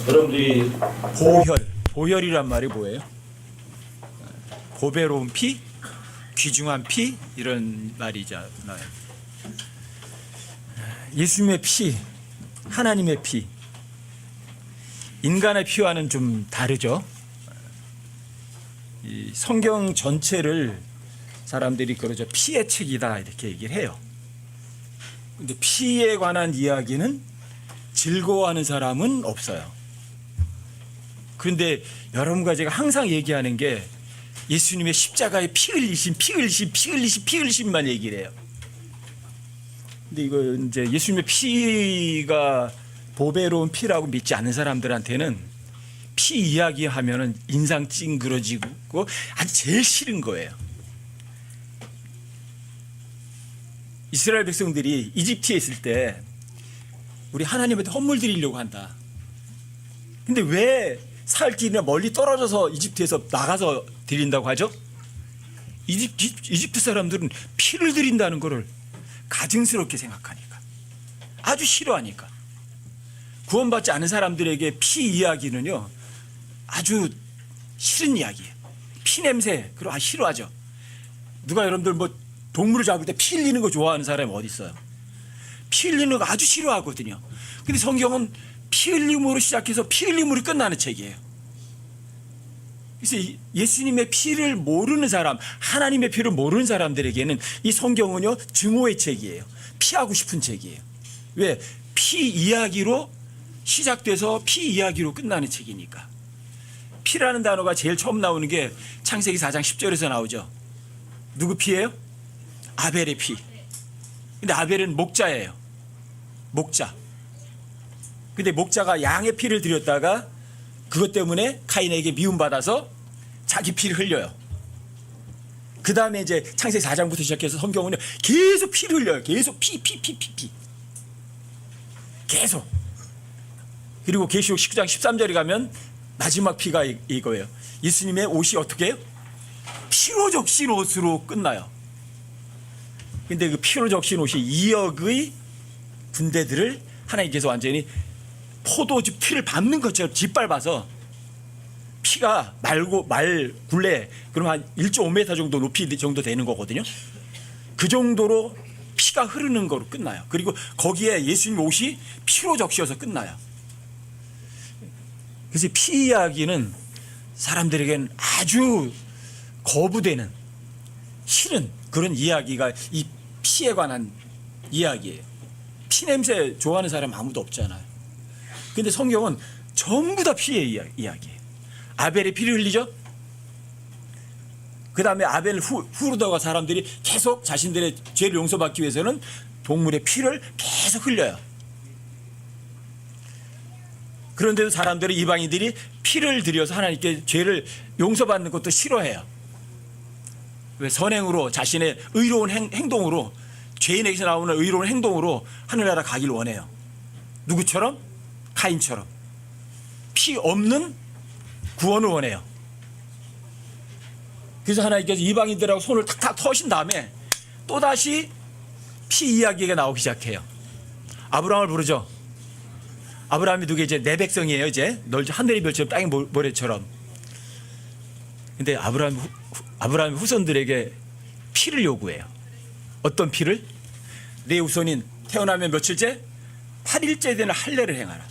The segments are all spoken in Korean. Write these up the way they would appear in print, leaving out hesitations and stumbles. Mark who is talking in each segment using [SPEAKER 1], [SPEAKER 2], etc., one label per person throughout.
[SPEAKER 1] 여러분들이 보혈이란 말이 뭐예요? 보배로운 피, 귀중한 피 이런 말이잖아요. 예수님의 피, 하나님의 피, 인간의 피와는 좀 다르죠. 이 성경 전체를 사람들이 그러죠. 피의 책이다 이렇게 얘기를 해요. 근데 피에 관한 이야기는 즐거워하는 사람은 없어요. 그런데 여러분과 제가 항상 얘기하는 게 예수님의 십자가에 피 흘리심만 얘기를 해요. 근데 이거 이제 예수님의 피가 보배로운 피라고 믿지 않는 사람들한테는 피 이야기하면은 인상 찡그러지고 아주 제일 싫은 거예요. 이스라엘 백성들이 이집트에 있을 때 우리 하나님한테 헌물 드리려고 한다. 근데 왜 사흘길이나 멀리 떨어져서 이집트에서 나가서 드린다고 하죠? 이집트 사람들은 피를 드린다는 것을 가증스럽게 생각하니까, 아주 싫어하니까. 구원받지 않은 사람들에게 피 이야기는요 아주 싫은 이야기예요. 피 냄새 그거 싫어하죠. 누가 여러분들 뭐 동물을 잡을 때 피 흘리는 거 좋아하는 사람이 어디 있어요? 피 흘리는 거 아주 싫어하거든요. 근데 성경은 피 흘림으로 시작해서 피 흘림으로 끝나는 책이에요. 그래서 예수님의 피를 모르는 사람, 하나님의 피를 모르는 사람들에게는 이 성경은요 증오의 책이에요. 피하고 싶은 책이에요. 왜? 피 이야기로 시작돼서 피 이야기로 끝나는 책이니까. 피라는 단어가 제일 처음 나오는 게 창세기 4장 10절에서 나오죠. 누구 피예요? 아벨의 피. 근데 아벨은 목자예요. 목자. 근데 목자가 양의 피를 드렸다가 그것 때문에 카인에게 미움받아서 자기 피를 흘려요. 그 다음에 이제 창세기 4장부터 시작해서 성경은요 계속 피를 흘려요. 계속 피. 계속. 그리고 계시록 19장 13절에 가면 마지막 피가 이거예요. 예수님의 옷이 어떻게 해요? 피로 적신 옷으로 끝나요. 근데 그 피로 적신 옷이 2억의 군대들을 하나님께서 완전히 포도즙 피를 밟는 것처럼 짓밟아서 피가 말 굴레 그럼 한 1.5m 정도 높이 정도 되는 거거든요. 그 정도로 피가 흐르는 거로 끝나요. 그리고 거기에 예수님 옷이 피로 적셔서 끝나요. 그래서 피 이야기는 사람들에게는 아주 거부되는 싫은 그런 이야기가 이 피에 관한 이야기예요. 피 냄새 좋아하는 사람 아무도 없잖아요. 근데 성경은 전부 다 피의 이야기예요. 아벨의 피를 흘리죠. 그 다음에 아벨 후르다가 사람들이 계속 자신들의 죄를 용서받기 위해서는 동물의 피를 계속 흘려요. 그런데도 사람들은 이방인들이 피를 들여서 하나님께 죄를 용서받는 것도 싫어해요. 왜? 선행으로 자신의 의로운 행동으로 죄인에게서 나오는 의로운 행동으로 하늘나라 가길 원해요. 누구처럼? 카인처럼. 피 없는 구원을 원해요. 그래서 하나님께서 이방인들하고 손을 탁탁 터신 다음에 또다시 피 이야기가 나오기 시작해요. 아브라함을 부르죠. 아브라함이 누구 이제 내 백성이에요. 이제 널 하늘의 별처럼 땅의 모래처럼. 근데 아브라함의 후손들에게 피를 요구해요. 어떤 피를? 내 후손인 태어나면 며칠째? 8일째 되는 할례를 행하라.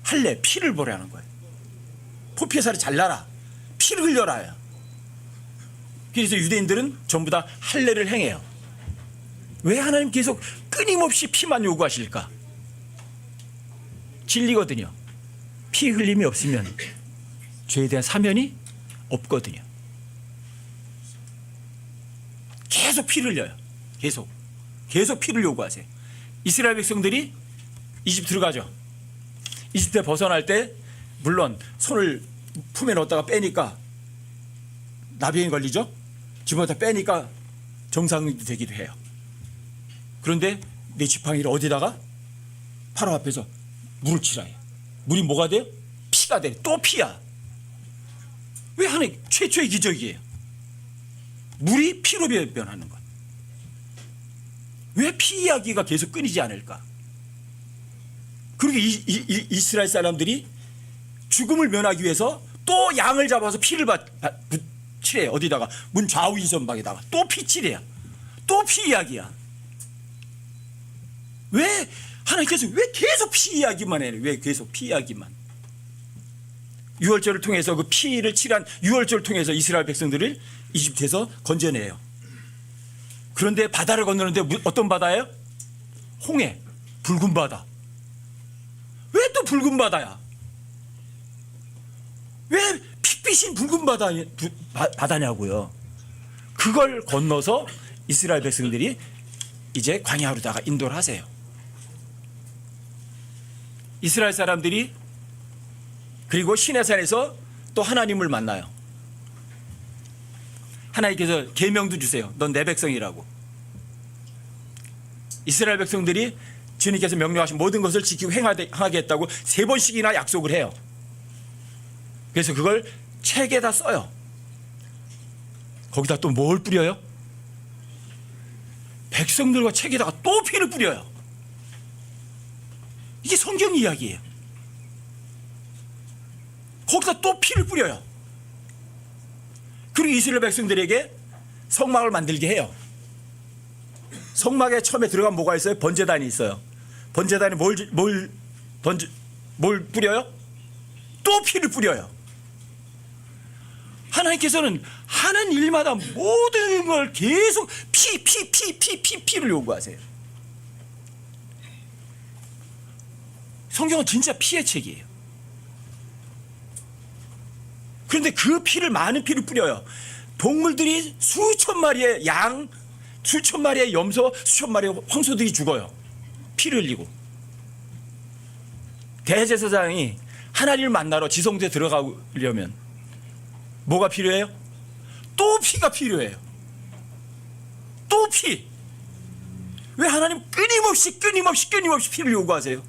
[SPEAKER 1] 할례, 피를 보라는 거예요. 포피에살을 잘라라. 피를 흘려라요. 그래서 유대인들은 전부 다 할례를 행해요. 왜 하나님 계속 끊임없이 피만 요구하실까? 진리거든요. 피 흘림이 없으면 죄에 대한 사면이 없거든요. 계속 피를 흘려요. 계속 피를 요구하세요. 이스라엘 백성들이 이집트로 가죠. 이집트에 벗어날 때 물론 손을 품에 넣었다가 빼니까 나병이 걸리죠. 집어다 빼니까 정상이 되기도 해요. 그런데 내 지팡이를 어디다가? 바로 앞에서 물을 치라 해요. 물이 뭐가 돼요? 피가 돼. 또 피야. 왜? 하나님 최초의 기적이에요. 물이 피로 변하는 것. 왜 피 이야기가 계속 끊이지 않을까? 그리고 이스라엘 사람들이 죽음을 면하기 위해서 또 양을 잡아서 피를 칠해요. 어디다가? 문 좌우 인선방에다가 또 피 칠해요. 또 피 이야기야. 왜 하나님께서 왜 계속 피 이야기만 해요? 왜 계속 피 이야기만? 유월절을 통해서 그 피를 칠한 유월절을 통해서 이스라엘 백성들을 이집트에서 건져내요. 그런데 바다를 건너는데 어떤 바다예요? 홍해, 붉은 바다. 왜 또 붉은 바다야? 왜 핏빛인 붉은 바다냐고요. 그걸 건너서 이스라엘 백성들이 이제 광야로다가 인도를 하세요. 이스라엘 사람들이 그리고 시내산에서 또 하나님을 만나요. 하나님께서 계명도 주세요. 넌 내 백성이라고. 이스라엘 백성들이 주님께서 명령하신 모든 것을 지키고 행하겠다고 3번씩이나 약속을 해요. 그래서 그걸 책에다 써요. 거기다 또 뭘 뿌려요? 백성들과 책에다가 또 피를 뿌려요. 이게 성경 이야기예요. 거기다 또 피를 뿌려요. 그리고 이스라엘 백성들에게 성막을 만들게 해요. 성막에 처음에 들어가면 뭐가 있어요? 번제단이 있어요. 번제단에 뭘 뿌려요? 또 피를 뿌려요. 하나님께서는 하는 일마다 모든 걸 계속 피를 요구하세요. 성경은 진짜 피의 책이에요. 그런데 그 피를, 많은 피를 뿌려요. 동물들이 수천 마리의 양, 수천 마리의 염소, 수천 마리의 황소들이 죽어요. 피를 흘리고. 대제사장이 하나님을 만나러 지성소에 들어가려면 뭐가 필요해요? 또 피가 필요해요. 또 피. 왜 하나님 끊임없이 피를 요구하세요?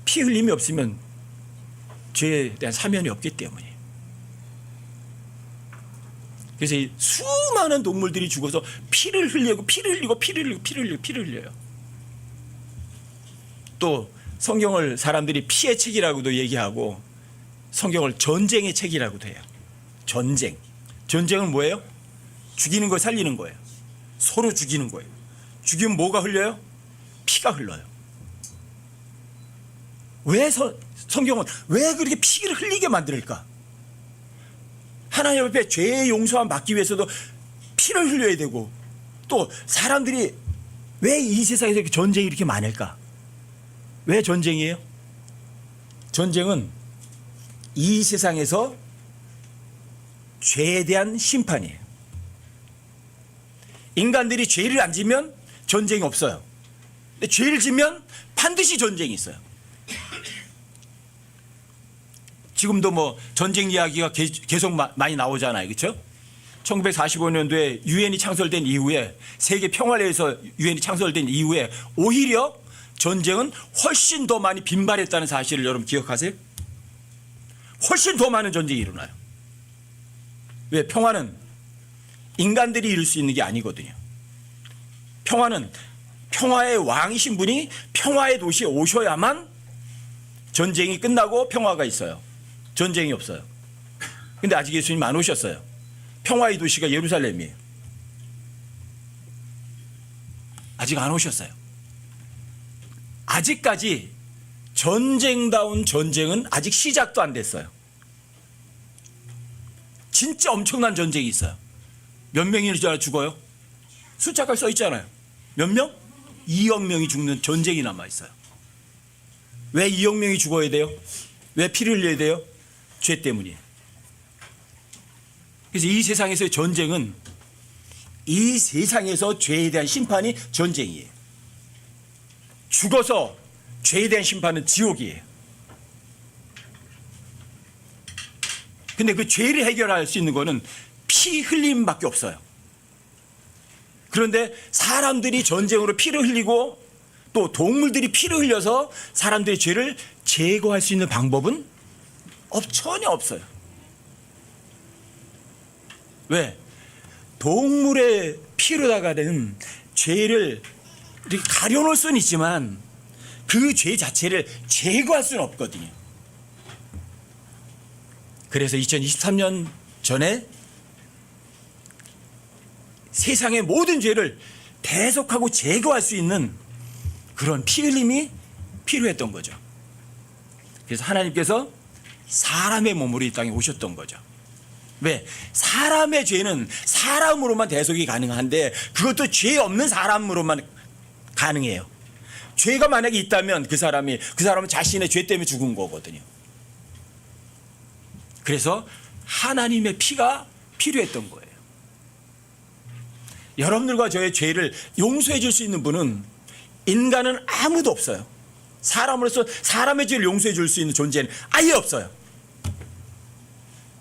[SPEAKER 1] 피 흘림이 없으면 죄에 대한 사면이 없기 때문이에요. 그래서 이 수많은 동물들이 죽어서 피를 흘리고 피를 흘려요. 또 성경을 사람들이 피의 책이라고도 얘기하고 성경을 전쟁의 책이라고도 해요. 전쟁은 뭐예요? 죽이는 거, 살리는 거예요. 서로 죽이는 거예요. 죽이면 뭐가 흘려요? 피가 흘러요. 왜 성경은 왜 그렇게 피를 흘리게 만들까? 하나님 앞에 죄의 용서함 받기 위해서도 피를 흘려야 되고, 또 사람들이 왜 이 세상에서 이렇게 전쟁이 이렇게 많을까? 왜 전쟁이에요? 전쟁은 이 세상에서 죄에 대한 심판이에요. 인간들이 죄를 안 지면 전쟁이 없어요. 근데 죄를 지면 반드시 전쟁이 있어요. 지금도 뭐 전쟁 이야기가 계속 많이 나오잖아요. 그렇죠? 1945년도에 유엔이 창설된 이후에, 세계 평화를 위해서 유엔이 창설된 이후에 오히려 전쟁은 훨씬 더 많이 빈발했다는 사실을 여러분 기억하세요? 훨씬 더 많은 전쟁이 일어나요. 왜? 평화는 인간들이 이룰 수 있는 게 아니거든요. 평화는 평화의 왕이신 분이 평화의 도시에 오셔야만 전쟁이 끝나고 평화가 있어요. 전쟁이 없어요. 근데 아직 예수님 안 오셨어요. 평화의 도시가 예루살렘이에요. 아직 안 오셨어요. 아직까지 전쟁다운 전쟁은 아직 시작도 안 됐어요. 진짜 엄청난 전쟁이 있어요. 몇 명이 죽어요? 숫자가 써 있잖아요. 몇 명? 2억 명이 죽는 전쟁이 남아 있어요. 왜 2억 명이 죽어야 돼요? 왜 피를 흘려야 돼요? 죄 때문이에요. 그래서 이 세상에서의 전쟁은, 이 세상에서 죄에 대한 심판이 전쟁이에요. 죽어서 죄에 대한 심판은 지옥이에요. 근데 그 죄를 해결할 수 있는 거는 피 흘림밖에 없어요. 그런데 사람들이 전쟁으로 피를 흘리고 또 동물들이 피를 흘려서 사람들의 죄를 제거할 수 있는 방법은 전혀 없어요. 왜? 동물의 피로다가 된 죄를 이렇게 가려놓을 수는 있지만 그 죄 자체를 제거할 수는 없거든요. 그래서 2023년 전에 세상의 모든 죄를 대속하고 제거할 수 있는 그런 피 흘림이 필요했던 거죠. 그래서 하나님께서 사람의 몸으로 이 땅에 오셨던 거죠. 왜? 사람의 죄는 사람으로만 대속이 가능한데 그것도 죄 없는 사람으로만 가능해요. 죄가 만약에 있다면 그 사람은 자신의 죄 때문에 죽은 거거든요. 그래서 하나님의 피가 필요했던 거예요. 여러분들과 저의 죄를 용서해 줄 수 있는 분은 인간은 아무도 없어요. 사람으로서 사람의 죄를 용서해 줄 수 있는 존재는 아예 없어요.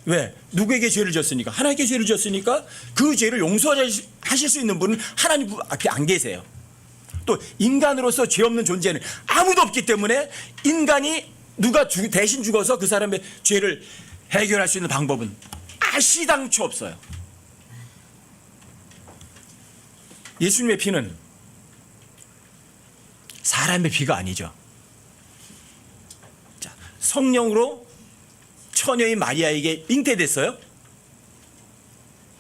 [SPEAKER 1] 왜? 누구에게 죄를 졌으니까? 하나님께 죄를 졌으니까 그 죄를 용서하실 수 있는 분은 하나님 앞에 안 계세요. 또 인간으로서 죄 없는 존재는 아무도 없기 때문에 인간이 누가 대신 죽어서 그 사람의 죄를 해결할 수 있는 방법은 아시당초 없어요. 예수님의 피는 사람의 피가 아니죠. 자, 성령으로 처녀인 마리아에게 잉태됐어요.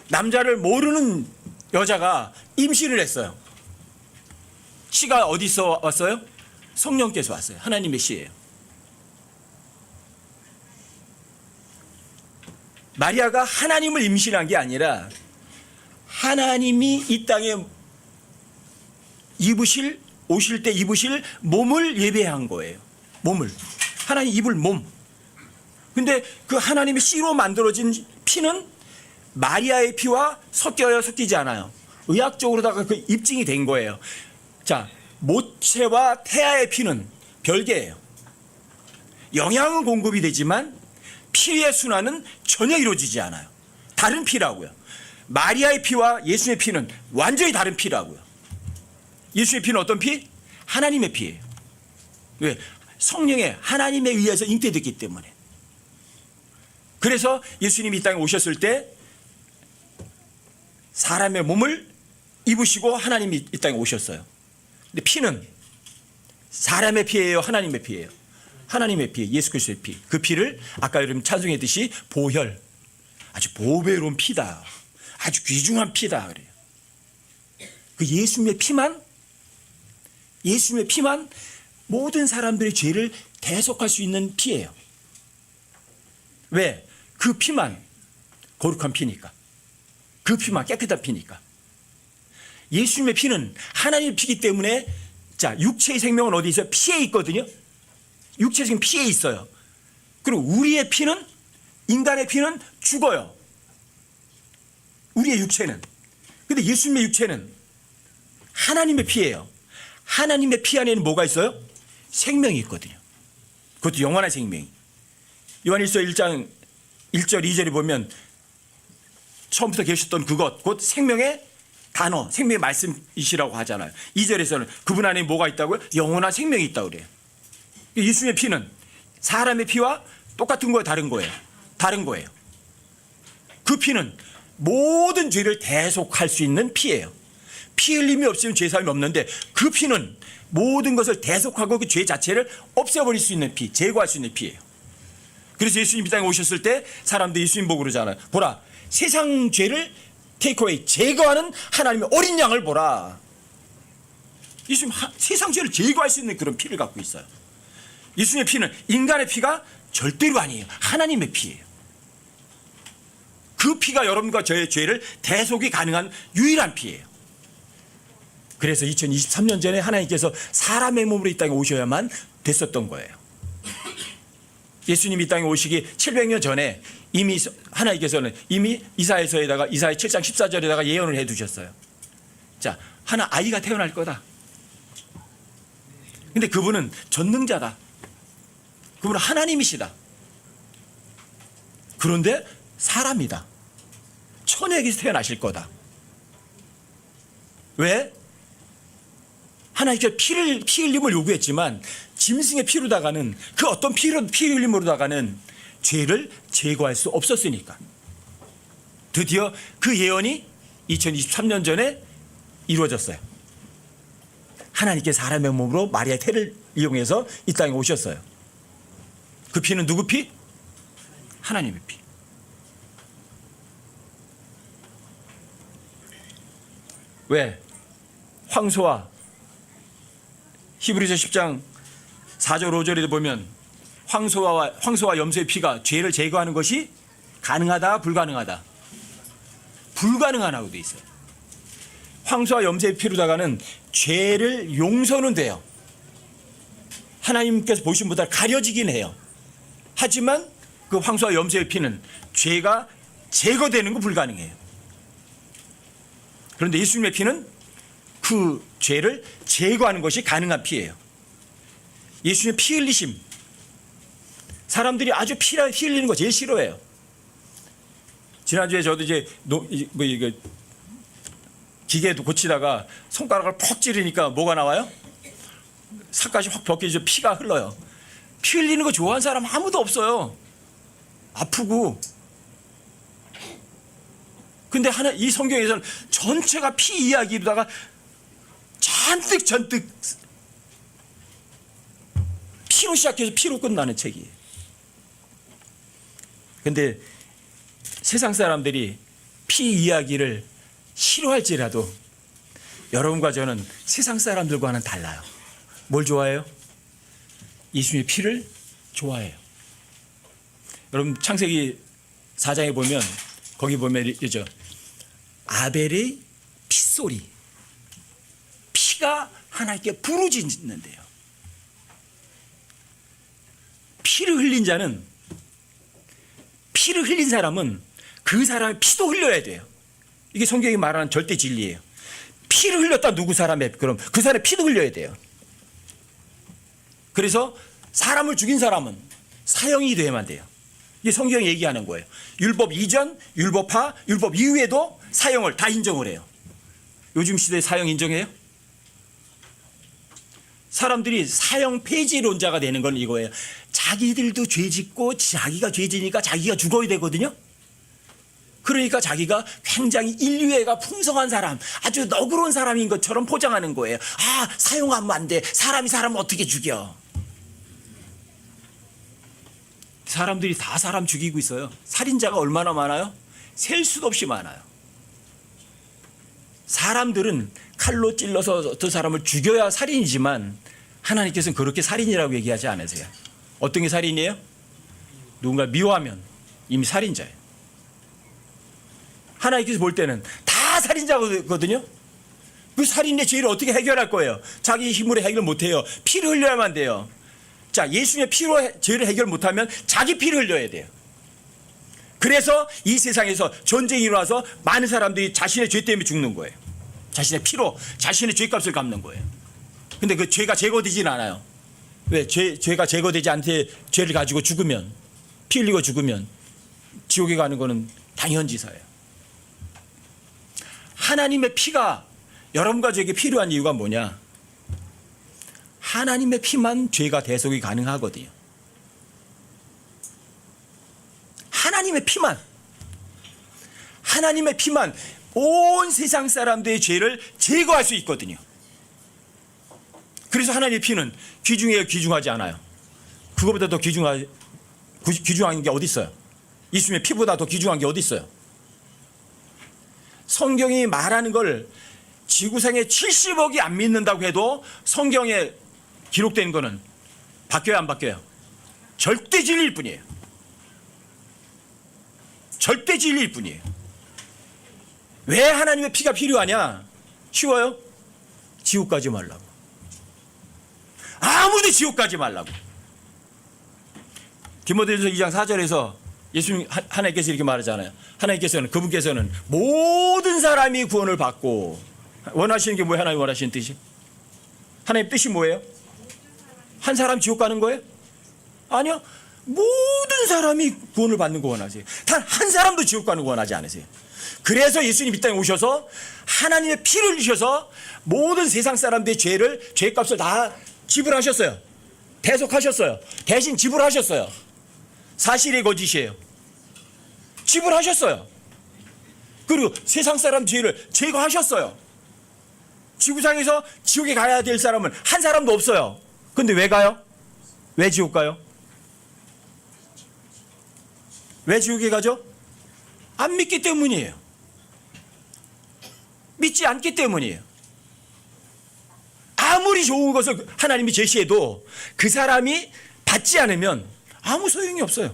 [SPEAKER 1] 남자를 모르는 여자가 임신을 했어요. 씨가 어디서 왔어요? 성령께서 왔어요. 하나님의 씨예요. 마리아가 하나님을 임신한 게 아니라 하나님이 이 땅에 오실 때 입으실 몸을 예배한 거예요. 몸을. 하나님 입을 몸. 근데 그 하나님의 씨로 만들어진 피는 마리아의 피와 섞여요, 섞이지 않아요? 의학적으로다가 그 입증이 된 거예요. 자, 모체와 태아의 피는 별개예요. 영양은 공급이 되지만 피의 순환은 전혀 이루어지지 않아요. 다른 피라고요. 마리아의 피와 예수의 피는 완전히 다른 피라고요. 예수의 피는 어떤 피? 하나님의 피예요. 왜? 성령의 하나님에 의해서 잉태됐기 때문에. 그래서 예수님이 이 땅에 오셨을 때 사람의 몸을 입으시고 하나님이 이 땅에 오셨어요. 근데 피는 사람의 피예요, 하나님의 피예요? 하나님의 피, 예수 그리스도의 피. 그 피를 아까 여러분 찬송했듯이 보혈, 아주 보배로운 피다, 아주 귀중한 피다 그래요. 그 예수님의 피만 모든 사람들의 죄를 대속할 수 있는 피예요. 왜? 그 피만 거룩한 피니까. 그 피만 깨끗한 피니까. 예수님의 피는 하나님의 피이기 때문에, 자, 육체의 생명은 어디 있어요? 피에 있거든요. 육체의 생명 피에 있어요. 그리고 우리의 피는, 인간의 피는 죽어요. 우리의 육체는. 근데 예수님의 육체는 하나님의 피예요. 하나님의 피 안에는 뭐가 있어요? 생명이 있거든요. 그것도 영원한 생명이. 요한일서 1장 1절 2절에 보면 처음부터 계셨던 그것, 곧 생명의 단어, 생명의 말씀이시라고 하잖아요. 2절에서는 그분 안에 뭐가 있다고요? 영원한 생명이 있다고 그래요. 예수님의 피는 사람의 피와 똑같은 거예요, 다른 거예요? 다른 거예요. 그 피는 모든 죄를 대속할 수 있는 피예요. 피 흘림이 없으면 죄사함이 없는데 그 피는 모든 것을 대속하고 그 죄 자체를 없애버릴 수 있는 피, 제거할 수 있는 피예요. 그래서 예수님 이 땅에 오셨을 때 사람들이 예수님 보고 그러잖아요. 보라, 세상 죄를 테이크어웨이, 제거하는 하나님의 어린 양을 보라. 예수님 세상 죄를 제거할 수 있는 그런 피를 갖고 있어요. 예수님의 피는 인간의 피가 절대로 아니에요. 하나님의 피예요. 그 피가 여러분과 저의 죄를 대속이 가능한 유일한 피예요. 그래서 2023년 전에 하나님께서 사람의 몸으로 이 땅에 오셔야만 됐었던 거예요. 예수님이 이 땅에 오시기 700년 전에 이미 하나님께서는 이미 이사야서에다가 이사야 7장 14절에다가 예언을 해두셨어요. 자, 하나 아이가 태어날 거다. 근데 그분은 전능자다. 그분은 하나님이시다. 그런데 사람이다. 처녀에게서 태어나실 거다. 왜? 하나님께서 피 흘림을 요구했지만 짐승의 피로다가는, 그 어떤 피 흘림으로다가는 죄를 제거할 수 없었으니까. 드디어 그 예언이 2023년 전에 이루어졌어요. 하나님께 사람의 몸으로 마리아의 태를 이용해서 이 땅에 오셨어요. 그 피는 누구 피? 하나님의 피. 왜? 황소와 히브리서 10장 4절 5절에 보면 황소와 염소의 피가 죄를 제거하는 것이 가능하다, 불가능하다? 불가능하다고 돼 있어요. 황소와 염소의 피로다가는 죄를 용서는 돼요. 하나님께서 보신 보다 가려지긴 해요. 하지만 그 황소와 염소의 피는 죄가 제거되는 거 불가능해요. 그런데 예수님의 피는 그 죄를 제거하는 것이 가능한 피예요. 예수님의 피 흘리심. 사람들이 아주 피 흘리는 거 제일 싫어해요. 지난주에 저도 이제 기계도 고치다가 손가락을 퍽 찌르니까 뭐가 나와요? 삭갓이 확 벗겨져 피가 흘러요. 피 흘리는 거 좋아하는 사람 아무도 없어요. 아프고. 근데 이 성경에서는 전체가 피 이야기로다가 잔뜩 피로 시작해서 피로 끝나는 책이에요. 근데 세상 사람들이 피 이야기를 싫어할지라도 여러분과 저는 세상 사람들과는 달라요. 뭘 좋아해요? 예수님의 피를 좋아해요. 여러분 창세기 4장에 보면 거기 보면 이죠. 아벨의 핏소리. 피가 하나님께 부르짖는데요. 피를 흘린 자는, 피를 흘린 사람은 그 사람의 피도 흘려야 돼요. 이게 성경이 말하는 절대 진리예요. 피를 흘렸다 누구 사람의, 그럼 그 사람의 피도 흘려야 돼요. 그래서 사람을 죽인 사람은 사형이 돼야만 돼요. 이게 성경이 얘기하는 거예요. 율법 이전, 율법하, 율법 이후에도 사형을 다 인정을 해요. 요즘 시대에 사형 인정해요? 사람들이 사형 폐지론자가 되는 건 이거예요. 자기들도 죄 짓고 자기가 죄 지니까 자기가 죽어야 되거든요. 그러니까 자기가 굉장히 인류애가 풍성한 사람, 아주 너그러운 사람인 것처럼 포장하는 거예요. 아, 사형하면 안 돼. 사람이 사람을 어떻게 죽여. 사람들이 다 사람 죽이고 있어요. 살인자가 얼마나 많아요? 셀 수도 없이 많아요. 사람들은 칼로 찔러서 그 사람을 죽여야 살인이지만 하나님께서는 그렇게 살인이라고 얘기하지 않으세요. 어떤 게 살인이에요? 누군가 미워하면 이미 살인자예요. 하나님께서 볼 때는 다 살인자거든요. 그 살인의 죄를 어떻게 해결할 거예요? 자기 힘으로 해결 못해요. 피를 흘려야만 돼요. 자, 예수님의 피로 죄를 해결 못하면 자기 피를 흘려야 돼요. 그래서 이 세상에서 전쟁이 일어나서 많은 사람들이 자신의 죄 때문에 죽는 거예요. 자신의 피로 자신의 죄값을 갚는 거예요. 근데 그 죄가 제거되진 않아요. 왜? 죄가 제거되지 않게 죄를 가지고 죽으면, 피 흘리고 죽으면 지옥에 가는 거는 당연지사예요. 하나님의 피가 여러분과 저에게 필요한 이유가 뭐냐? 하나님의 피만 죄가 대속이 가능하거든요. 하나님의 피만 온 세상 사람들의 죄를 제거할 수 있거든요. 그래서 하나님의 피는 귀중해요, 귀중하지 않아요? 그거보다 더 귀중한 게 어디 있어요? 예수님의 피보다 더 귀중한 게 어디 있어요? 성경이 말하는 걸 지구상에 70억이 안 믿는다고 해도 성경에 기록된 거는 바뀌어요, 안 바뀌어요? 절대 진리일 뿐이에요. 절대 진리일 뿐이에요. 왜 하나님의 피가 필요하냐? 쉬워요. 지옥 가지 말라고. 아무도 지옥 가지 말라고. 디모데전서 2장 4절에서 예수님 하나님께서 이렇게 말하잖아요. 그분께서는 모든 사람이 구원을 받고, 원하시는 게 뭐예요? 하나님 원하시는 뜻이? 하나님 뜻이 뭐예요? 한 사람 지옥 가는 거예요? 아니요. 모든 사람이 구원을 받는 거 원하세요. 단 한 사람도 지옥 가는 거 원하지 않으세요. 그래서 예수님 이 땅에 오셔서 하나님의 피를 흘리셔서 모든 세상 사람들의 죄값을 다 지불하셨어요. 대속하셨어요. 대신 지불하셨어요. 사실의 거짓이에요. 지불하셨어요. 그리고 세상 사람 죄를 제거하셨어요. 지구상에서 지옥에 가야 될 사람은 한 사람도 없어요. 근데 왜 가요? 왜 지옥 가요? 왜 지옥에 가죠? 안 믿기 때문이에요. 믿지 않기 때문이에요. 아무리 좋은 것을 하나님이 제시해도 그 사람이 받지 않으면 아무 소용이 없어요.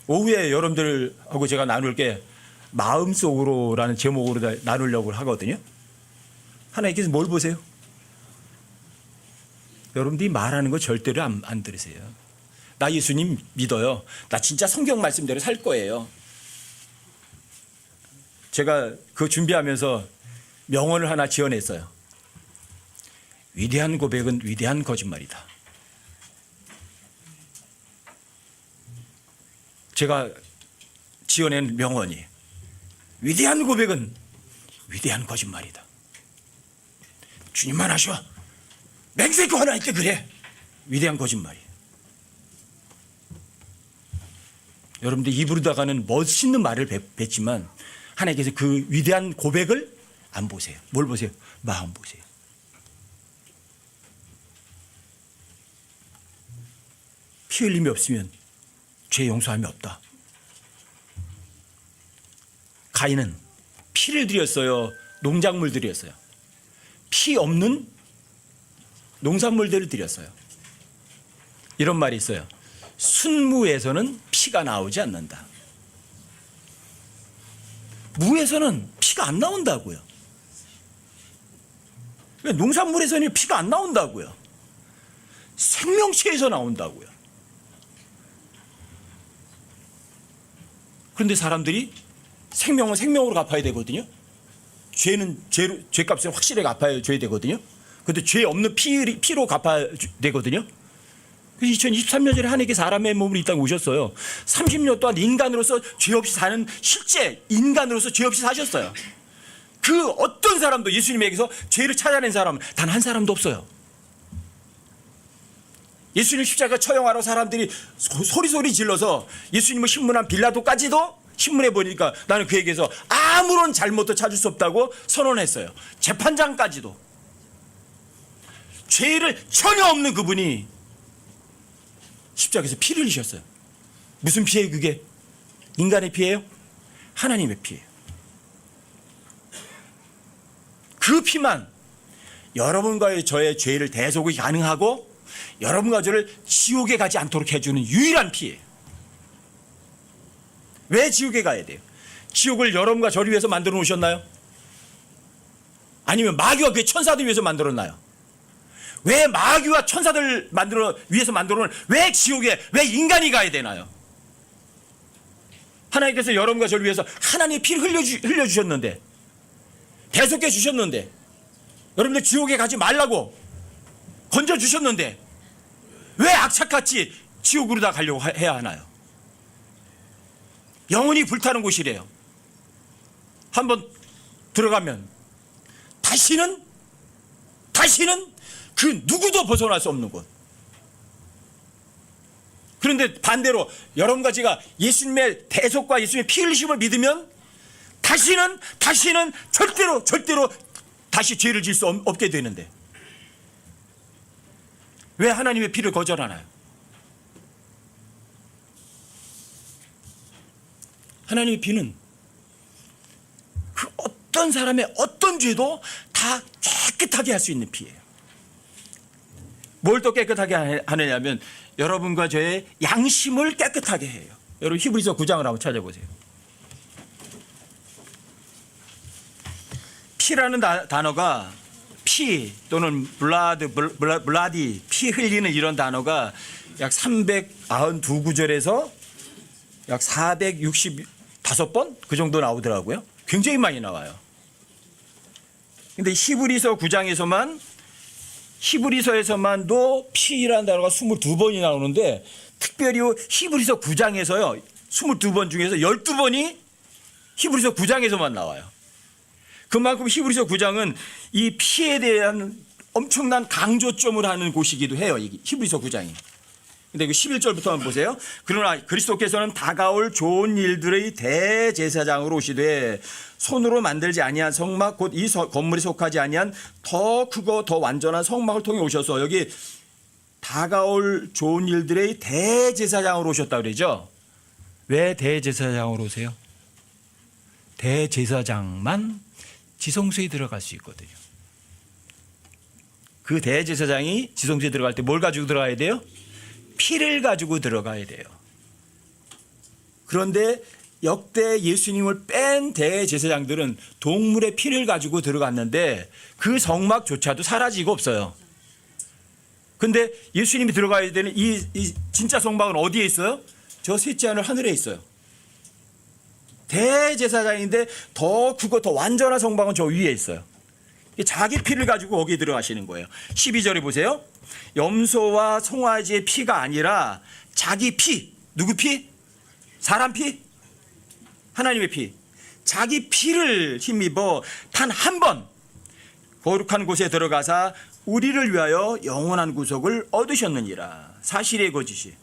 [SPEAKER 1] 오후에 여러분들하고 제가 나눌 게 마음속으로라는 제목으로 나누려고 하거든요. 하나님께서 뭘 보세요? 여러분들이 말하는 거 절대로 안 들으세요. 나 예수님 믿어요. 나 진짜 성경 말씀대로 살 거예요. 제가 그 준비하면서 명언을 하나 지어냈어요. 위대한 고백은 위대한 거짓말이다. 제가 지어낸 명언이 위대한 고백은 위대한 거짓말이다. 주님만 하셔. 맹세코 하나님께 그래. 위대한 거짓말이에요. 여러분들 입으로다가는 멋있는 말을 뱉지만 하나님께서 그 위대한 고백을 안 보세요. 뭘 보세요? 마음 보세요. 피 흘림이 없으면 죄 용서함이 없다. 가인은 피를 드렸어요? 농작물 드렸어요? 피 없는 농산물들을 드렸어요. 이런 말이 있어요. 순무에서는 피가 나오지 않는다. 무에서는 피가 안 나온다고요. 농산물에서는 피가 안 나온다고요. 생명체에서 나온다고요. 그런데 사람들이 생명은 생명으로 갚아야 되거든요. 죄는 죄값을 확실하게 갚아줘야 되거든요. 그런데 죄 없는 피로 갚아야 되거든요. 그래서 2023년 전에 하나님께 사람의 몸으로 이 땅에 오셨어요. 30년 동안 인간으로서 죄 없이 사는 실제 인간으로서 죄 없이 사셨어요. 그 어떤 사람도 예수님에게서 죄를 찾아낸 사람은 단 한 사람도 없어요. 예수님 십자가 처형하러 사람들이 소리 질러서 예수님을 신문한 빌라도까지도 신문에 보니까 나는 그에게서 아무런 잘못도 찾을 수 없다고 선언했어요. 재판장까지도. 죄를 전혀 없는 그분이 십자가에서 피를 흘리셨어요. 무슨 피예요 그게? 인간의 피예요? 하나님의 피예요. 그 피만 여러분과의 저의 죄를 대속이 가능하고 여러분과 저를 지옥에 가지 않도록 해주는 유일한 피예요. 왜 지옥에 가야 돼요? 지옥을 여러분과 저를 위해서 만들어 놓으셨나요? 아니면 마귀와 그의 천사들 위해서 만들었나요? 왜 마귀와 천사들 위해서 만들어 놓은 왜 지옥에 왜 인간이 가야 되나요? 하나님께서 여러분과 저를 위해서 하나님의 피를 흘려주셨는데 대속해 주셨는데 여러분들 지옥에 가지 말라고 건져주셨는데 왜 악착같이 지옥으로 다 가려고 해야 하나요? 영원히 불타는 곳이래요. 한번 들어가면 다시는 그 누구도 벗어날 수 없는 곳. 그런데 반대로 여러분과 제가 예수님의 대속과 예수님의 피 흘리심을 믿으면 다시는 절대로 다시 죄를 질 수 없게 되는데 왜 하나님의 피를 거절하나요? 하나님의 피는 그 어떤 사람의 어떤 죄도 다 깨끗하게 할 수 있는 피예요. 뭘 또 깨끗하게 하느냐면 여러분과 저의 양심을 깨끗하게 해요. 여러분 히브리서 9장을 한번 찾아보세요. 피라는 단어가 피 또는 블라디 피 흘리는 이런 단어가 약 392구절에서 약 465번 그 정도 나오더라고요. 굉장히 많이 나와요. 근데 히브리서에서만도 피라는 단어가 22번이 나오는데 특별히 히브리서 9장에서요. 22번 중에서 12번이 히브리서 9장에서만 나와요. 그만큼 히브리서 9장은 이 피에 대한 엄청난 강조점을 하는 곳이기도 해요. 히브리서 9장이. 근데 그 11절부터 한번 보세요. 그러나 그리스도께서는 다가올 좋은 일들의 대제사장으로 오시되 손으로 만들지 아니한 성막 곧 이 건물이 속하지 아니한 더 크고 더 완전한 성막을 통해 오셔서, 여기 다가올 좋은 일들의 대제사장으로 오셨다 그러죠. 왜 대제사장으로 오세요? 대제사장만 지성소에 들어갈 수 있거든요. 그 대제사장이 지성소에 들어갈 때 뭘 가지고 들어가야 돼요? 피를 가지고 들어가야 돼요. 그런데 역대 예수님을 뺀 대제사장들은 동물의 피를 가지고 들어갔는데 그 성막조차도 사라지고 없어요. 근데 예수님이 들어가야 되는 이 진짜 성막은 어디에 있어요? 저 셋째 하늘 하늘에 있어요. 대제사장인데 더 크고 더 완전한 성막은 저 위에 있어요. 자기 피를 가지고 거기에 들어가시는 거예요. 12절에 보세요. 염소와 송아지의 피가 아니라 자기 피. 누구 피? 사람 피? 하나님의 피. 자기 피를 힘입어 단 한 번 거룩한 곳에 들어가사 우리를 위하여 영원한 구속을 얻으셨느니라. 사실의 거짓이.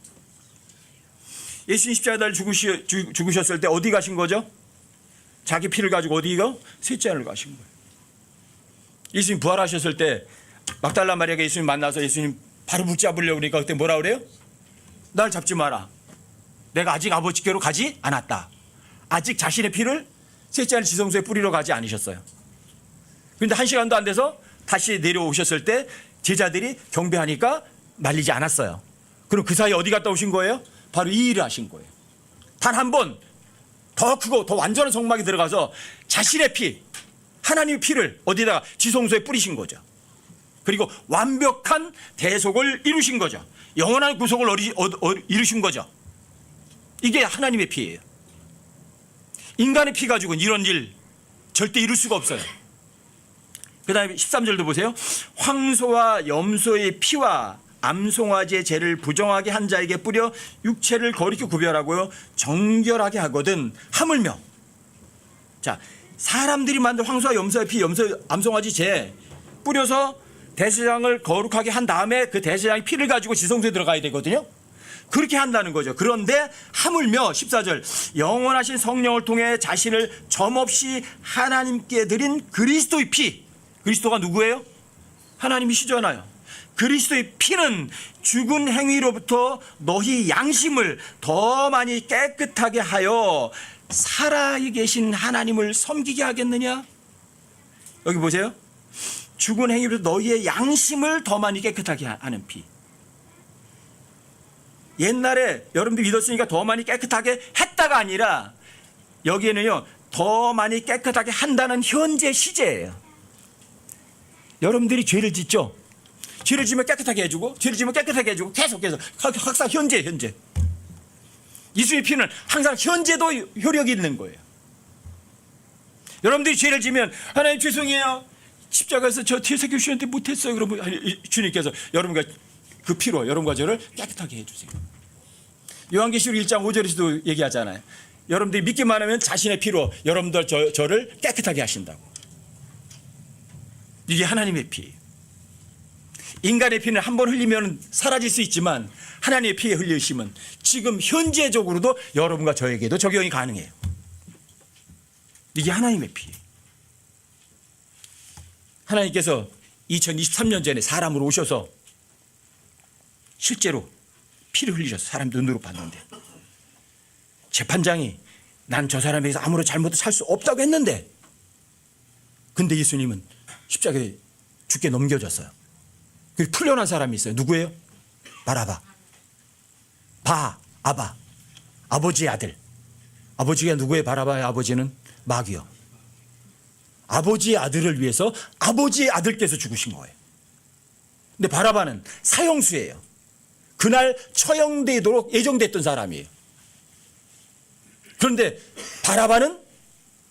[SPEAKER 1] 예수님 십자가에 죽으셨을 때 어디 가신 거죠? 자기 피를 가지고 어디가? 셋째 하늘 가신 거예요. 예수님 부활하셨을 때 막달라 마리아가 예수님 만나서 예수님 바로 붙잡으려고 그러니까 그때 뭐라 그래요? 날 잡지 마라. 내가 아직 아버지께로 가지 않았다. 아직 자신의 피를 셋째 하늘 지성소에 뿌리러 가지 않으셨어요. 그런데 1시간도 안 돼서 다시 내려오셨을 때 제자들이 경배하니까 말리지 않았어요. 그럼 그 사이에 어디 갔다 오신 거예요? 바로 이 일을 하신 거예요. 단 한 번 더 크고 더 완전한 성막에 들어가서 자신의 피, 하나님의 피를 어디다가 지성소에 뿌리신 거죠. 그리고 완벽한 대속을 이루신 거죠. 영원한 구속을 이루신 거죠. 이게 하나님의 피예요. 인간의 피 가지고는 이런 일 절대 이룰 수가 없어요. 그 다음에 13절도 보세요. 황소와 염소의 피와 암송아지의 죄를 부정하게 한 자에게 뿌려 육체를 거룩히 구별하고요 정결하게 하거든. 하물며, 자, 사람들이 만든 황소와 염소의 피, 암송아지 죄 뿌려서 대제사장을 거룩하게 한 다음에 그 대제사장의 피를 가지고 지성소에 들어가야 되거든요. 그렇게 한다는 거죠. 그런데 하물며 14절 영원하신 성령을 통해 자신을 점없이 하나님께 드린 그리스도의 피. 그리스도가 누구예요? 하나님이시잖아요. 그리스도의 피는 죽은 행위로부터 너희 양심을 더 많이 깨끗하게 하여 살아계신 하나님을 섬기게 하겠느냐? 여기 보세요. 죽은 행위로부터 너희의 양심을 더 많이 깨끗하게 하는 피. 옛날에 여러분들이 믿었으니까 더 많이 깨끗하게 했다가 아니라 여기에는요 더 많이 깨끗하게 한다는 현재 시제예요. 여러분들이 죄를 짓죠. 죄를 지면 깨끗하게 해주고 죄를 지면 깨끗하게 해주고 계속해서 항상 현재 예수의 피는 항상 현재도 효력이 있는 거예요. 여러분들이 죄를 지면 하나님 죄송해요. 십자가에서 저 태세교 씨한테 못했어요. 그러면 주님께서 여러분과 그 피로 여러분과 저를 깨끗하게 해주세요. 요한계시록 1장 5절에서도 얘기하잖아요. 여러분들이 믿기만 하면 자신의 피로 여러분들 저를 깨끗하게 하신다고. 이게 하나님의 피. 인간의 피는 한 번 흘리면 사라질 수 있지만 하나님의 피에 흘리시면 지금 현재적으로도 여러분과 저에게도 적용이 가능해요. 이게 하나님의 피. 하나님께서 2023년 전에 사람으로 오셔서 실제로 피를 흘리셨어요. 사람 눈으로 봤는데 재판장이 난 저 사람에게서 아무런 잘못도 살 수 없다고 했는데 근데 예수님은 십자가에 죽게 넘겨졌어요. 그 풀려난 사람이 있어요. 누구예요? 바라바. 아바. 아버지의 아들. 아버지가 누구예요? 바라바의 아버지는 마귀요. 아버지의 아들을 위해서 아버지의 아들께서 죽으신 거예요. 근데 바라바는 사형수예요. 그날 처형되도록 예정됐던 사람이에요. 그런데 바라바는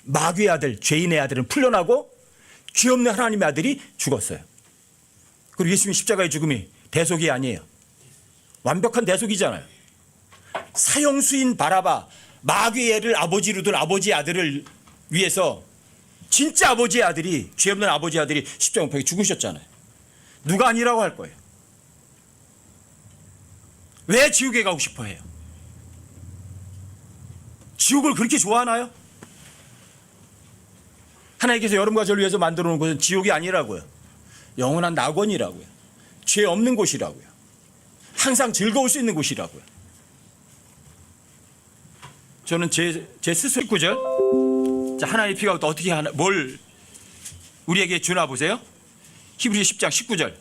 [SPEAKER 1] 마귀의 아들, 죄인의 아들은 풀려나고 죄 없는 하나님의 아들이 죽었어요. 그리고 예수님 십자가의 죽음이 대속이 아니에요. 완벽한 대속이잖아요. 사형수인 바라바, 마귀의 애를 아버지로 둔 아버지의 아들을 위해서 진짜 아버지의 아들이, 죄 없는 아버지의 아들이 십자가 못 박혀 죽으셨잖아요. 누가 아니라고 할 거예요. 왜 지옥에 가고 싶어 해요? 지옥을 그렇게 좋아하나요? 하나님께서 여러분과 저를 위해서 만들어 놓은 곳은 지옥이 아니라고요. 영원한 낙원이라고요. 죄 없는 곳이라고요. 항상 즐거울 수 있는 곳이라고요. 저는 제 스스로 19절, 자, 하나님의 피가 어떻게 하나, 뭘 우리에게 주나 보세요. 히브리서 10장 19절.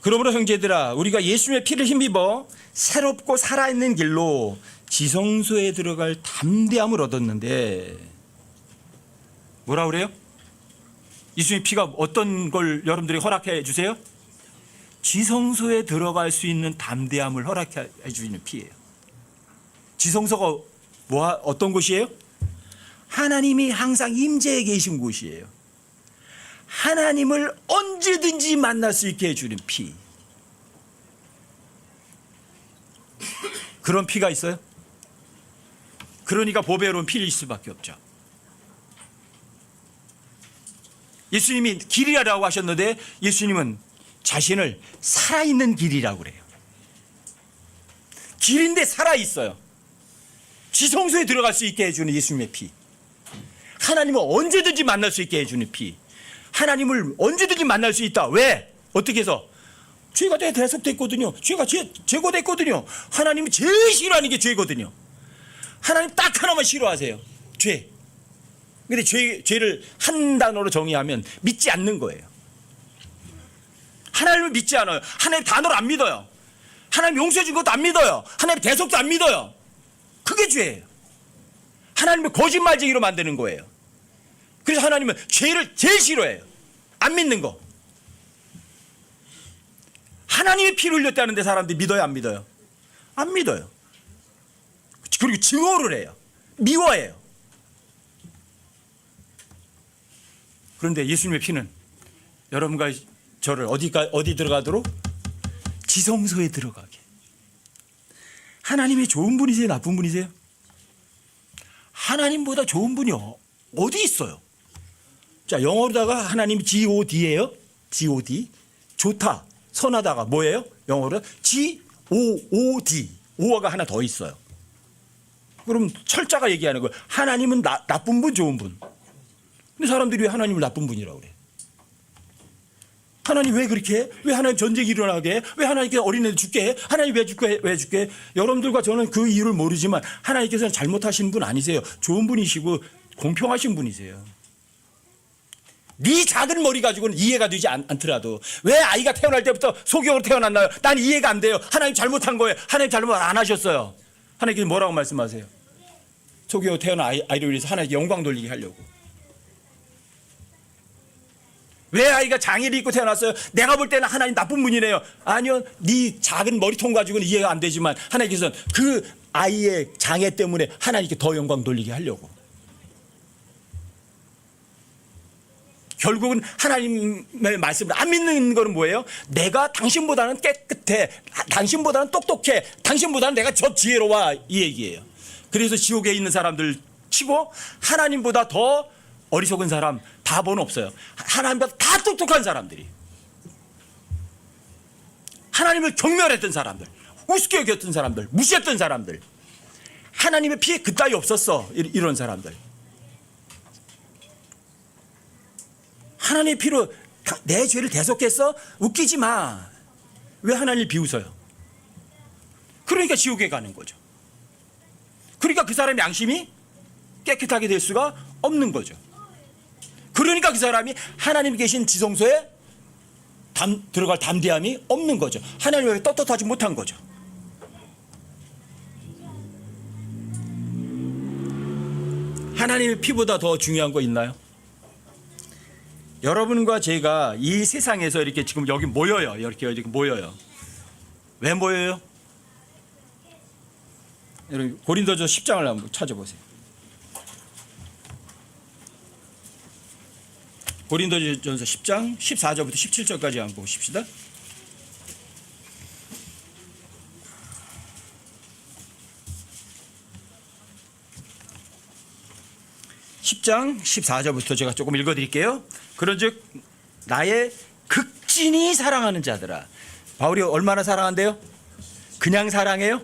[SPEAKER 1] 그러므로 형제들아, 우리가 예수님의 피를 힘입어 새롭고 살아있는 길로 지성소에 들어갈 담대함을 얻었는데, 뭐라 그래요? 예수님의 피가 어떤 걸 여러분들이 허락해 주세요? 지성소에 들어갈 수 있는 담대함을 허락해 주시는 피예요. 지성소가 어떤 곳이에요? 하나님이 항상 임재해 계신 곳이에요. 하나님을 언제든지 만날 수 있게 해주는 피. 그런 피가 있어요? 그러니까 보배로운 피일 수밖에 없죠. 예수님이 길이라고 하셨는데 예수님은 자신을 살아있는 길이라고 그래요. 길인데 살아있어요. 지성소에 들어갈 수 있게 해주는 예수님의 피. 하나님을 언제든지 만날 수 있게 해주는 피. 하나님을 언제든지 만날 수 있다. 왜? 어떻게 해서? 죄가 대속됐거든요. 죄가 제거됐거든요. 하나님이 제일 싫어하는 게 죄거든요. 하나님 딱 하나만 싫어하세요. 죄. 근데 죄를 한 단어로 정의하면 믿지 않는 거예요. 하나님을 믿지 않아요. 하나님 단어를 안 믿어요. 하나님 용서해 준 것도 안 믿어요. 하나님 대속도 안 믿어요. 그게 죄예요. 하나님을 거짓말쟁이로 만드는 거예요. 그래서 하나님은 죄를 제일 싫어해요. 안 믿는 거. 하나님의 피를 흘렸다는데 사람들이 믿어요, 안 믿어요? 안 믿어요. 그리고 증오를 해요. 미워해요. 그런데 예수님의 피는 여러분과 저를 어디 들어가도록? 지성소에 들어가게. 하나님이 좋은 분이세요, 나쁜 분이세요? 하나님보다 좋은 분이 어디 있어요? 자, 영어로다가 하나님 God예요. God. 좋다, 선하다가 뭐예요? 영어로 G-O-O-D. 오어가 하나 더 있어요. 그럼 철자가 얘기하는 거예요. 하나님은 나쁜 분, 좋은 분. 근데 사람들이 왜 하나님을 나쁜 분이라고 그래? 하나님 왜 그렇게 해? 왜 하나님 전쟁이 일어나게 해? 왜 하나님께서 어린애들 죽게 해? 하나님 왜 죽게 해? 여러분들과 저는 그 이유를 모르지만 하나님께서는 잘못하신 분 아니세요. 좋은 분이시고 공평하신 분이세요. 네 작은 머리 가지고는 이해가 되지 않더라도 왜 아이가 태어날 때부터 소경으로 태어났나요? 난 이해가 안 돼요. 하나님 잘못한 거예요. 하나님 잘못 안 하셨어요. 하나님께서 뭐라고 말씀하세요? 소경으로 태어난 아이를 위해서 하나님께 영광 돌리게 하려고. 왜 아이가 장애를 입고 태어났어요? 내가 볼 때는 하나님 나쁜 분이네요. 아니요, 네 작은 머리통 가지고는 이해가 안 되지만 하나님께서는 그 아이의 장애 때문에 하나님께 더 영광 돌리게 하려고. 결국은 하나님의 말씀을 안 믿는 거는 뭐예요? 내가 당신보다는 깨끗해, 당신보다는 똑똑해, 당신보다는 내가 저 지혜로워, 이 얘기예요. 그래서 지옥에 있는 사람들 치고 하나님보다 더 어리석은 사람, 바보는 없어요. 하나님보다 다 똑똑한 사람들이, 하나님을 경멸했던 사람들, 우습게 여겼던 사람들, 무시했던 사람들, 하나님의 피해 그따위 없었어, 이런 사람들. 하나님의 피로 내 죄를 대속했어? 웃기지 마. 왜 하나님을 비웃어요? 그러니까 지옥에 가는 거죠. 그러니까 그 사람의 양심이 깨끗하게 될 수가 없는 거죠. 그러니까 그 사람이 하나님 계신 지성소에 들어갈 담대함이 없는 거죠. 하나님 앞에 떳떳하지 못한 거죠. 하나님의 피보다 더 중요한 거 있나요? 여러분과 제가 이 세상에서 이렇게 지금 여기 모여요. 이렇게 모여요. 왜 모여요? 여러분 고린도전서 10장을 한번 찾아보세요. 고린도전서 10장 14절부터 17절까지 한번 보십시다. (10장) 14절부터 제가 조금 읽어드릴게요. 그런즉 나의 극진히 사랑하는 자들아, 바울이 얼마나 사랑한대요? 그냥 사랑해요?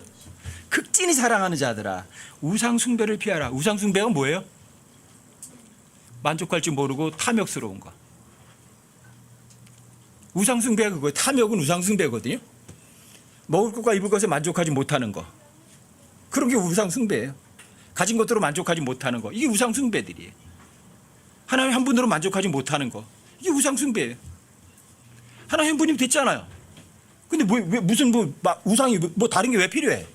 [SPEAKER 1] 극진히 사랑하는 자들아, 우상 숭배를 피하라. 우상 숭배가 뭐예요? 만족할 줄 모르고 탐욕스러운 거. 우상 숭배가 그거예요. 탐욕은 우상 숭배거든요. 먹을 것과 입을 것에 만족하지 못하는 거. 그런 게 우상 숭배예요. 가진 것들로 만족하지 못하는 거. 이게 우상 숭배들이에요. 하나님 한 분으로 만족하지 못하는 거. 이게 우상 숭배예요. 하나님 한 분이면 됐잖아요. 근데 왜 무슨 우상이 다른 게 왜 필요해?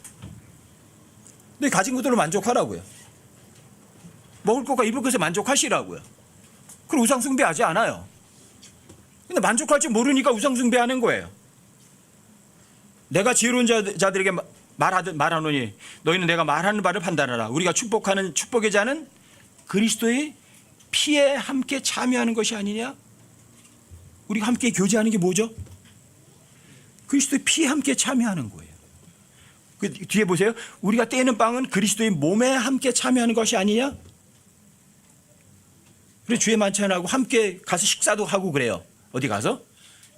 [SPEAKER 1] 근데 가진 것들로 만족하라고요. 먹을 것과 입을 것에 만족하시라고요. 그럼 우상 숭배하지 않아요. 근데 만족할 줄 모르니까 우상 숭배하는 거예요. 내가 지혜로운 자들에게 말하노니 너희는 내가 말하는 바를 판단하라. 우리가 축복하는 축복의 자는 그리스도의 피에 함께 참여하는 것이 아니냐? 우리가 함께 교제하는 게 뭐죠? 그리스도의 피에 함께 참여하는 거예요. 그 뒤에 보세요. 우리가 떼는 빵은 그리스도의 몸에 함께 참여하는 것이 아니냐? 그래서 주의 만찬하고 함께 가서 식사도 하고 그래요. 어디 가서?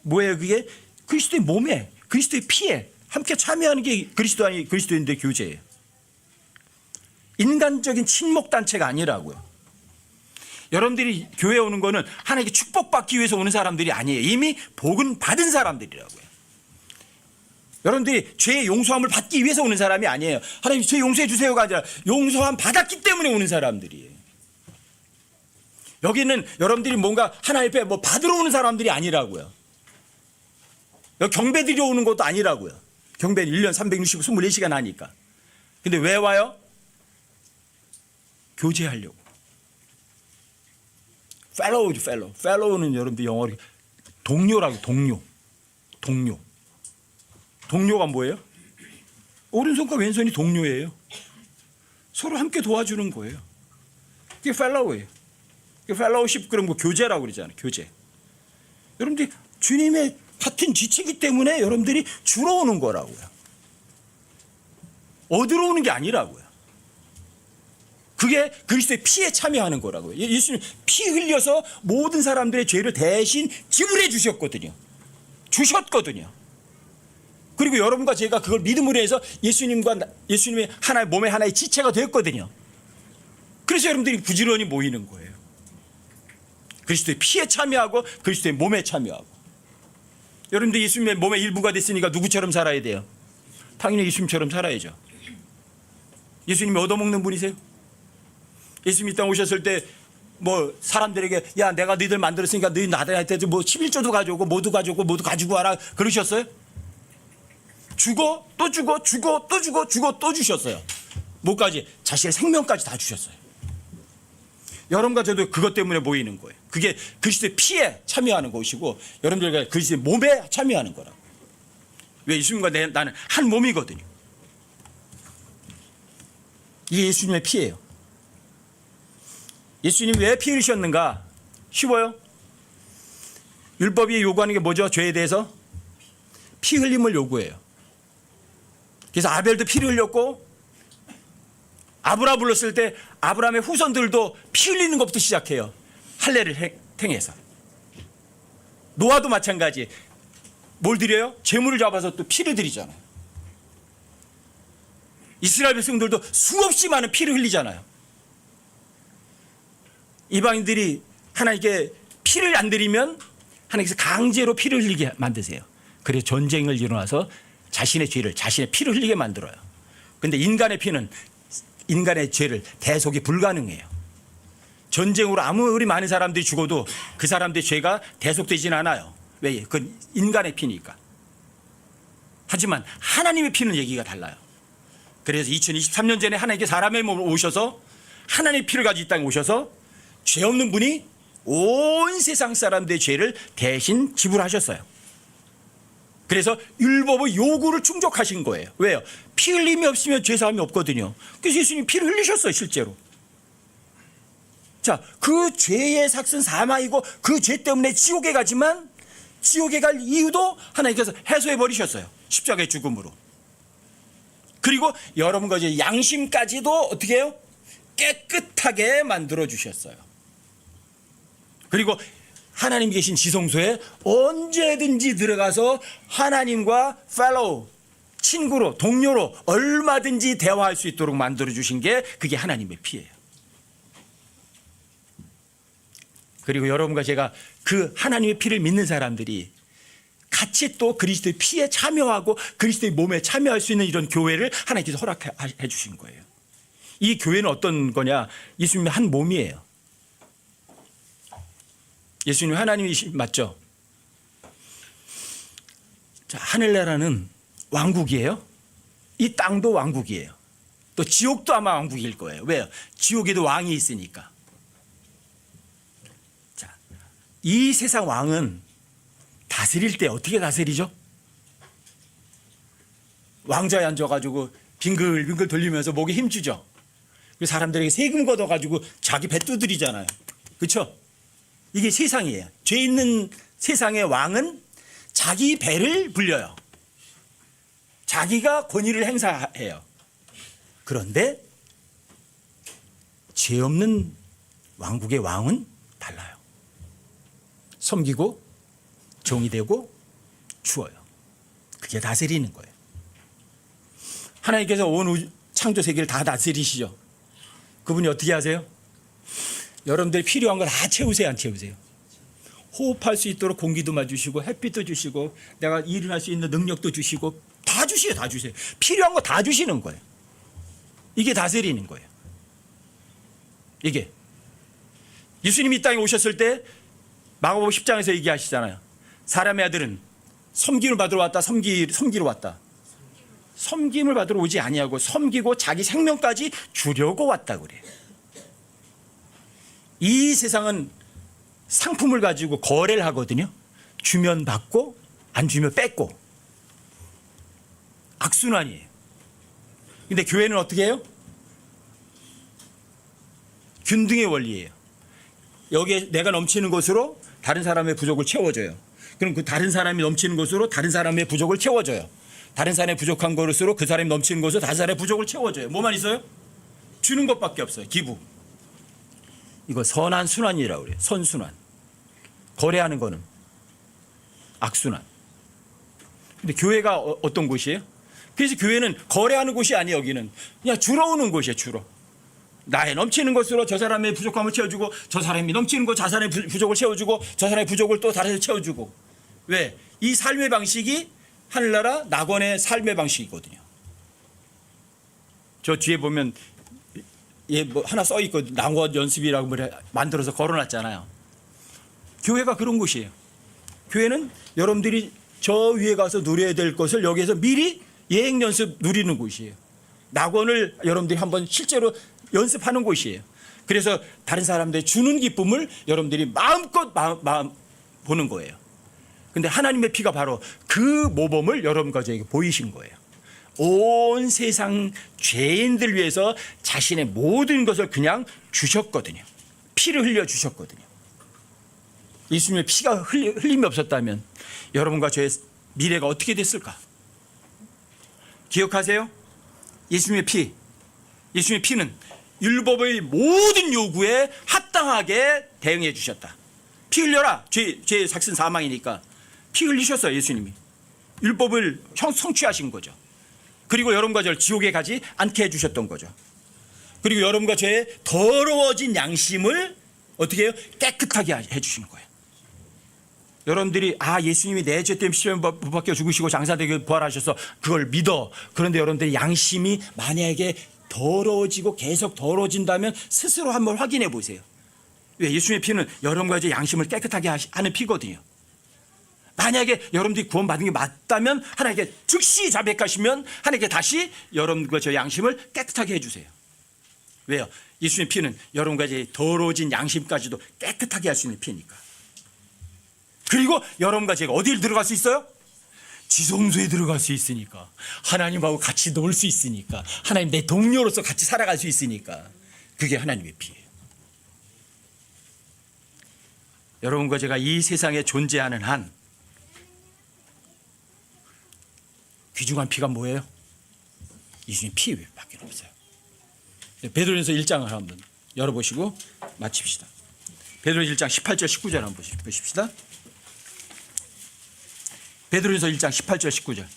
[SPEAKER 1] 뭐예요 그게? 그리스도의 몸에, 그리스도의 피에 함께 참여하는 게 그리스도인들의 교제예요. 인간적인 친목단체가 아니라고요. 여러분들이 교회에 오는 거는 하나님께 축복받기 위해서 오는 사람들이 아니에요. 이미 복은 받은 사람들이라고요. 여러분들이 죄의 용서함을 받기 위해서 오는 사람이 아니에요. 하나님 죄 용서해 주세요가 아니라 용서함 받았기 때문에 오는 사람들이에요. 여기는 여러분들이 뭔가 하나님 앞에 받으러 오는 사람들이 아니라고요. 여기 경배 드리러 오는 것도 아니라고요. 경배는 1년 364시간 하니까. 근데 왜 와요? 교제하려고. fellow는 여러분들 영어로 동료라고. 동료가 뭐예요? 오른손과 왼손이 동료예요. 서로 함께 도와주는 거예요. 그게 fellow예요. fellowship 그런 거 교제라고 그러잖아요. 교제. 여러분들이 주님의 같은 지체이기 때문에 여러분들이 주러 오는 거라고요. 얻으러 오는 게 아니라고요. 그게 그리스도의 피에 참여하는 거라고요. 예수님 피 흘려서 모든 사람들의 죄를 대신 지불해 주셨거든요. 그리고 여러분과 제가 그걸 믿음으로 해서 예수님의 하나의 몸의 하나의 지체가 되었거든요. 그래서 여러분들이 부지런히 모이는 거예요. 그리스도의 피에 참여하고 그리스도의 몸에 참여하고. 여러분들 예수님의 몸의 일부가 됐으니까 누구처럼 살아야 돼요? 당연히 예수님처럼 살아야죠. 예수님이 얻어먹는 분이세요? 예수님이 이 땅 오셨을 때 사람들에게 야 내가 너희들 만들었으니까 너희 나한테 11조도 가져오고 모두 가지고 와라 그러셨어요? 주고 또 주셨어요. 뭐까지? 자신의 생명까지 다 주셨어요. 여러분과 저도 그것 때문에 모이는 거예요. 그게 그리스도의 피에 참여하는 것이고 여러분들과 그리스도의 몸에 참여하는 거라고. 왜? 예수님과 나는 한 몸이거든요. 이게 예수님의 피예요. 예수님이 왜 피 흘리셨는가? 쉬워요. 율법이 요구하는 게 뭐죠? 죄에 대해서 피 흘림을 요구해요. 그래서 아벨도 피를 흘렸고 아브라함 불렀을 때 아브라함의 후손들도 피 흘리는 것부터 시작해요. 할례를 행해서. 노아도 마찬가지. 뭘 드려요? 재물을 잡아서 또 피를 드리잖아요. 이스라엘 백성들도 수없이 많은 피를 흘리잖아요. 이방인들이 하나님께 피를 안 드리면 하나님께서 강제로 피를 흘리게 만드세요. 그래서 전쟁을 일어나서 자신의 피를 흘리게 만들어요. 그런데 인간의 피는 인간의 죄를 대속이 불가능해요. 전쟁으로 아무리 많은 사람들이 죽어도 그 사람들의 죄가 대속되지는 않아요. 왜? 그건 인간의 피니까. 하지만 하나님의 피는 얘기가 달라요. 그래서 2023년 전에 하나님께 사람의 몸을 오셔서 하나님의 피를 가지고 이 땅에 오셔서 죄 없는 분이 온 세상 사람들의 죄를 대신 지불하셨어요. 그래서 율법의 요구를 충족하신 거예요. 왜요? 피 흘림이 없으면 죄사함이 없거든요. 그래서 예수님이 피를 흘리셨어요. 실제로. 자, 그 죄의 삭은 사망이고 그 죄 때문에 지옥에 가지만 지옥에 갈 이유도 하나님께서 해소해 버리셨어요. 십자가의 죽음으로. 그리고 여러분과 이제 양심까지도 어떻게 해요? 깨끗하게 만들어 주셨어요. 그리고 하나님 계신 지성소에 언제든지 들어가서 하나님과 fellow, 친구로, 동료로 얼마든지 대화할 수 있도록 만들어주신 게 그게 하나님의 피예요. 그리고 여러분과 제가 그 하나님의 피를 믿는 사람들이 같이 또 그리스도의 피에 참여하고 그리스도의 몸에 참여할 수 있는 이런 교회를 하나님께서 허락해 주신 거예요. 이 교회는 어떤 거냐? 예수님의 한 몸이에요. 예수님 하나님이시 맞죠? 자, 하늘나라는 왕국이에요. 이 땅도 왕국이에요. 또 지옥도 아마 왕국일 거예요. 왜요? 지옥에도 왕이 있으니까. 자, 이 세상 왕은 다스릴 때 어떻게 다스리죠? 왕좌에 앉아가지고 빙글빙글 돌리면서 목에 힘주죠. 사람들에게 세금 걷어가지고 자기 배 두드리잖아요. 그렇죠? 이게 세상이에요. 죄 있는 세상의 왕은 자기 배를 불려요. 자기가 권위를 행사해요. 그런데 죄 없는 왕국의 왕은 달라요. 섬기고 종이 되고 주어요. 그게 다스리는 거예요. 하나님께서 온 창조 세계를 다 다스리시죠. 그분이 어떻게 하세요? 여러분들이 필요한 걸 다 채우세요, 안 채우세요? 호흡할 수 있도록 공기도 주시고 햇빛도 주시고 내가 일을 할 수 있는 능력도 주시고 다 주세요, 다 주세요. 필요한 거 다 주시는 거예요. 이게 다스리는 거예요. 이게 예수님이 이 땅에 오셨을 때 마가복음 10장에서 얘기하시잖아요. 사람의 아들은 섬김을 받으러 왔다, 섬기러 왔다. 섬김을 받으러 오지 아니하고 섬기고 자기 생명까지 주려고 왔다 그래요. 이 세상은 상품을 가지고 거래를 하거든요. 주면 받고 안 주면 뺏고 악순환이에요. 근데 교회는 어떻게 해요? 균등의 원리예요. 여기에 내가 넘치는 것으로 다른 사람의 부족을 채워줘요. 그럼 그 다른 사람이 넘치는 것으로 다른 사람의 부족을 채워줘요. 다른 사람이 부족한 것으로 그 사람이 넘치는 것으로 다른 사람의 부족을 채워줘요. 뭐만 있어요? 주는 것밖에 없어요. 기부. 이거 선한 순환이라고 그래요. 선순환. 거래하는 거는 악순환. 근데 교회가 어떤 곳이에요? 그래서 교회는 거래하는 곳이 아니에요. 여기는 그냥 주러 오는 곳이에요. 주러. 나의 넘치는 것으로 저 사람의 부족함을 채워주고 저 사람이 넘치는 것 저 사람의 부족을 채워주고 저 사람의 부족을 또 다른 데 채워주고. 왜? 이 삶의 방식이 하늘나라 낙원의 삶의 방식이거든요. 저 뒤에 보면 뭐 하나 써 있고 낙원 연습이라고 만들어서 걸어놨잖아요. 교회가 그런 곳이에요. 교회는 여러분들이 저 위에 가서 누려야 될 것을 여기에서 미리 예행 연습 누리는 곳이에요. 낙원을 여러분들이 한번 실제로 연습하는 곳이에요. 그래서 다른 사람들이 주는 기쁨을 여러분들이 마음껏 마음 보는 거예요. 근데 하나님의 피가 바로 그 모범을 여러분과 저에게 보이신 거예요. 온 세상 죄인들 위해서 자신의 모든 것을 그냥 주셨거든요. 피를 흘려 주셨거든요. 예수님의 피가 흘림이 없었다면 여러분과 저의 미래가 어떻게 됐을까? 기억하세요? 예수님의 피는 율법의 모든 요구에 합당하게 대응해 주셨다. 피 흘려라. 죄의 삭슨 사망이니까 피 흘리셨어요. 예수님이 율법을 성취하신 거죠. 그리고 여러분과 저를 지옥에 가지 않게 해주셨던 거죠. 그리고 여러분과 저의 더러워진 양심을 어떻게 해요? 깨끗하게 해주신 거예요. 여러분들이 예수님이 내 죄 때문에 십자가에 못 박혀 죽으시고 장사되게 부활하셔서 그걸 믿어. 그런데 여러분들의 양심이 만약에 더러워지고 계속 더러워진다면 스스로 한번 확인해 보세요. 왜? 예수님의 피는 여러분과 저의 양심을 깨끗하게 하는 피거든요. 만약에 여러분들이 구원받은 게 맞다면 하나님께 즉시 자백하시면 하나님께 다시 여러분과 저의 양심을 깨끗하게 해주세요. 왜요? 예수님의 피는 여러분과 저의 더러워진 양심까지도 깨끗하게 할 수 있는 피니까. 그리고 여러분과 제가 어디를 들어갈 수 있어요? 지성소에 들어갈 수 있으니까. 하나님하고 같이 놀 수 있으니까. 하나님 내 동료로서 같이 살아갈 수 있으니까. 그게 하나님의 피예요. 여러분과 제가 이 세상에 존재하는 한 귀중한 피가 뭐예요? 예수님 피밖에 없어요. 베드로전서 1장을 한번 열어보시고 마칩시다. 베드로전서 1장 18절 19절 한번 보십시다. 베드로전서 1장 18절 19절.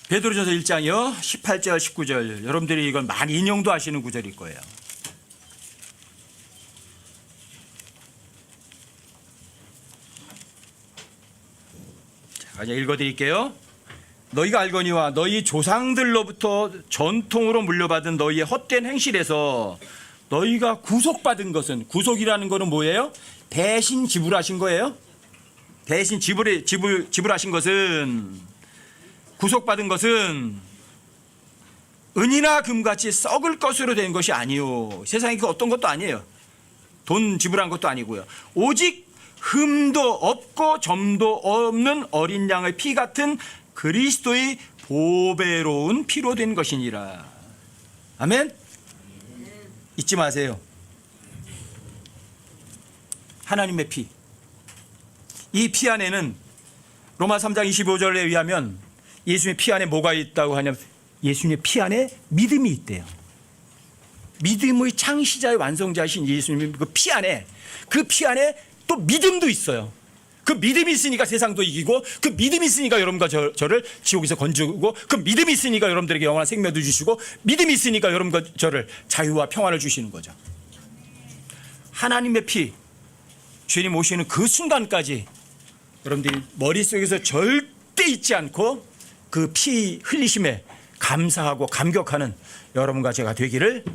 [SPEAKER 1] 베드로전서 1장이요 18절 19절. 여러분들이 이건 많이 인용도 하시는 구절일 거예요. 자, 읽어드릴게요. 너희가 알거니와 너희 조상들로부터 전통으로 물려받은 너희의 헛된 행실에서 너희가 구속받은 것은, 구속이라는 것은 뭐예요? 대신 지불하신 거예요. 대신 지불하신 것은, 구속받은 것은 은이나 금같이 썩을 것으로 된 것이 아니요. 세상에 그 어떤 것도 아니에요. 돈 지불한 것도 아니고요. 오직 흠도 없고 점도 없는 어린 양의 피 같은 그리스도의 보배로운 피로 된 것이니라. 아멘. 잊지 마세요. 하나님의 피. 이 피 안에는 로마 3장 25절에 의하면 예수님의 피 안에 뭐가 있다고 하냐면 예수님의 피 안에 믿음이 있대요. 믿음의 창시자의 완성자이신 예수님의 그 피 안에 또 믿음도 있어요. 그 믿음이 있으니까 세상도 이기고, 그 믿음이 있으니까 여러분과 저를 지옥에서 건지고, 그 믿음이 있으니까 여러분들에게 영원한 생명도 주시고, 믿음이 있으니까 여러분과 저를 자유와 평안을 주시는 거죠. 하나님의 피, 주님 오시는 그 순간까지 여러분들이 머릿속에서 절대 잊지 않고 그 피 흘리심에 감사하고 감격하는 여러분과 제가 되기를